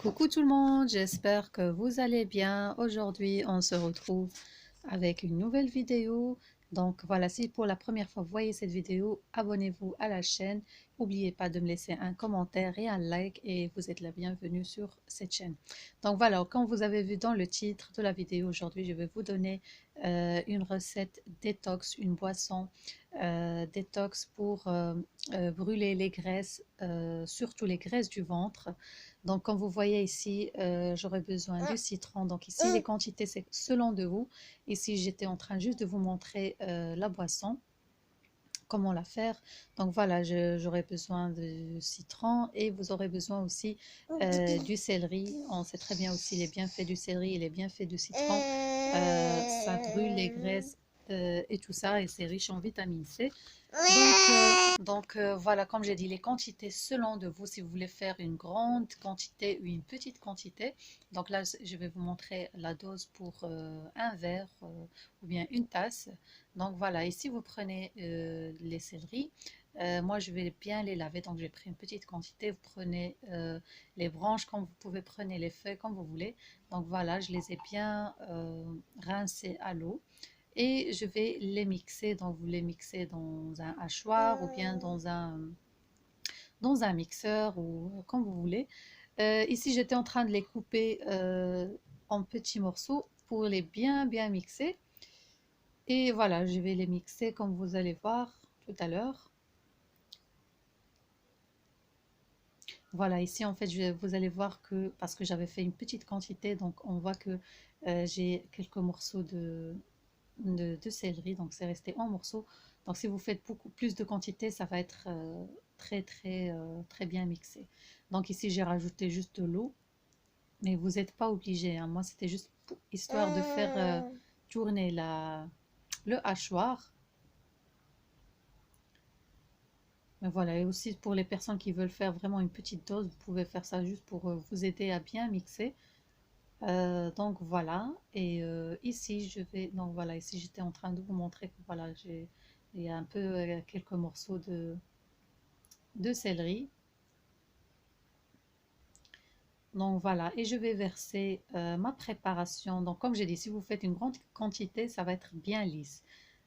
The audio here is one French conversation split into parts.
Coucou tout le monde, j'espère que vous allez bien. Aujourd'hui, on se retrouve avec une nouvelle vidéo. Donc voilà, si pour la première fois vous voyez cette vidéo, abonnez-vous à la chaîne. N'oubliez pas de me laisser un commentaire et un like et vous êtes la bienvenue sur cette chaîne. Donc voilà, comme vous avez vu dans le titre de la vidéo, aujourd'hui je vais vous donner une recette détox, une boisson détox pour brûler les graisses, surtout les graisses du ventre. Donc, comme vous voyez ici, j'aurai besoin du citron. Donc ici, les quantités, c'est selon de vous. Ici, j'étais en train juste de vous montrer la boisson, comment la faire. Donc voilà, j'aurai besoin de citron et vous aurez besoin aussi du céleri. On sait très bien aussi les bienfaits du céleri et les bienfaits du citron. Ça brûle les graisses et tout ça, et c'est riche en vitamine C. Donc, voilà, comme j'ai dit, les quantités selon de vous, si vous voulez faire une grande quantité ou une petite quantité. Donc là, je vais vous montrer la dose pour un verre ou bien une tasse. Donc voilà, ici vous prenez les céleris. Moi, je vais bien les laver, donc j'ai pris une petite quantité. Vous prenez les branches comme vous pouvez, prenez les feuilles comme vous voulez. Donc voilà, je les ai bien rincés à l'eau et je vais les mixer. Donc vous les mixez dans un hachoir ou bien dans un mixeur ou comme vous voulez. Ici, j'étais en train de les couper en petits morceaux pour les bien mixer. Et voilà, je vais les mixer comme vous allez voir tout à l'heure. Voilà, ici en fait, vous allez voir que, parce que j'avais fait une petite quantité, donc on voit que j'ai quelques morceaux de céleri, donc c'est resté en morceaux. Donc si vous faites beaucoup plus de quantité, ça va être très bien mixé. Donc ici, j'ai rajouté juste de l'eau, mais vous n'êtes pas obligé, hein. Moi, c'était juste histoire de faire tourner le hachoir. Mais voilà, et aussi pour les personnes qui veulent faire vraiment une petite dose, vous pouvez faire ça juste pour vous aider à bien mixer. Donc voilà, et ici je vais, donc voilà, ici j'étais en train de vous montrer que voilà, il y a un peu quelques morceaux de céleri. Donc voilà, et je vais verser ma préparation. Donc comme j'ai dit, si vous faites une grande quantité, ça va être bien lisse.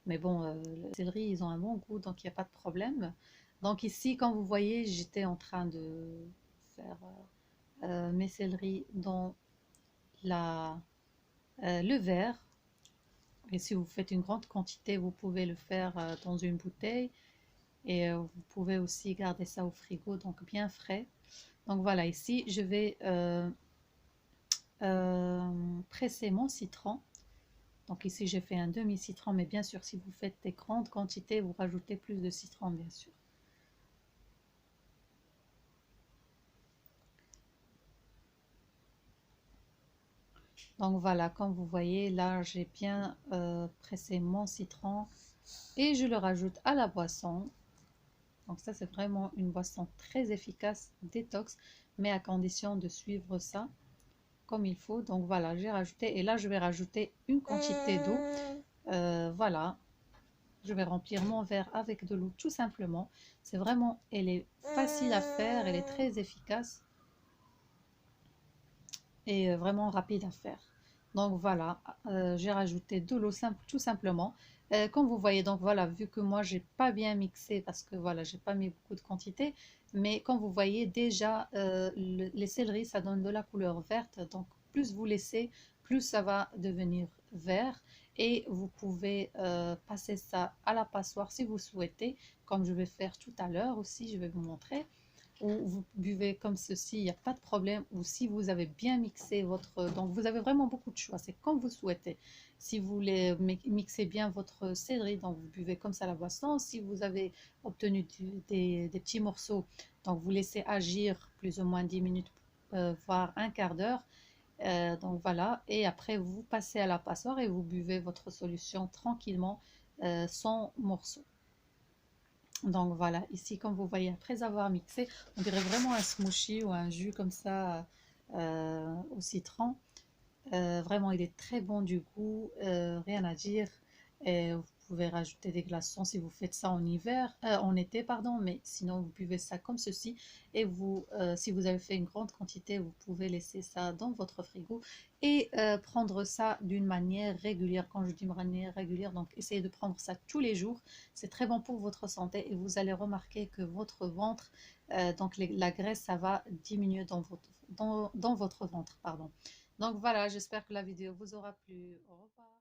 Mais bon, le céleri, ils ont un bon goût, donc il n'y a pas de problème. Donc ici, comme vous voyez, j'étais en train de faire mes céleris dans le verre. Et si vous faites une grande quantité, vous pouvez le faire dans une bouteille. Et vous pouvez aussi garder ça au frigo, donc bien frais. Donc voilà, ici, je vais presser mon citron. Donc ici, j'ai fait un demi-citron, mais bien sûr, si vous faites des grandes quantités, vous rajoutez plus de citron, bien sûr. Donc voilà, comme vous voyez, là, j'ai bien pressé mon citron et je le rajoute à la boisson. Donc ça, c'est vraiment une boisson très efficace, détox, mais à condition de suivre ça comme il faut. Donc voilà, j'ai rajouté, et là, je vais rajouter une quantité d'eau. Voilà, je vais remplir mon verre avec de l'eau tout simplement. C'est vraiment, elle est facile à faire, elle est très efficace et vraiment rapide à faire. Donc voilà, j'ai rajouté de l'eau simple, tout simplement. Comme vous voyez, donc voilà, vu que moi j'ai pas bien mixé parce que voilà, j'ai pas mis beaucoup de quantité, mais comme vous voyez déjà, les céleris ça donne de la couleur verte, donc plus vous laissez, plus ça va devenir vert et vous pouvez passer ça à la passoire si vous souhaitez, comme je vais faire tout à l'heure aussi, je vais vous montrer ou vous buvez comme ceci, il n'y a pas de problème, ou si vous avez bien mixé votre... Donc vous avez vraiment beaucoup de choix, c'est comme vous souhaitez. Si vous voulez mixer bien votre céleri, donc vous buvez comme ça la boisson. Si vous avez obtenu des petits morceaux, donc vous laissez agir plus ou moins 10 minutes, voire un quart d'heure. Donc voilà, et après vous passez à la passoire et vous buvez votre solution tranquillement, sans morceaux. Donc voilà, ici comme vous voyez, après avoir mixé, on dirait vraiment un smoothie ou un jus comme ça au citron. Vraiment, il est très bon du goût, rien à dire. Et vous pouvez rajouter des glaçons si vous faites ça en hiver, en été, pardon, mais sinon vous buvez ça comme ceci. Et vous, si vous avez fait une grande quantité, vous pouvez laisser ça dans votre frigo et prendre ça d'une manière régulière. Quand je dis manière régulière, donc essayez de prendre ça tous les jours. C'est très bon pour votre santé et vous allez remarquer que votre ventre, donc la graisse, ça va diminuer dans votre ventre, pardon. Donc voilà, j'espère que la vidéo vous aura plu. Au revoir.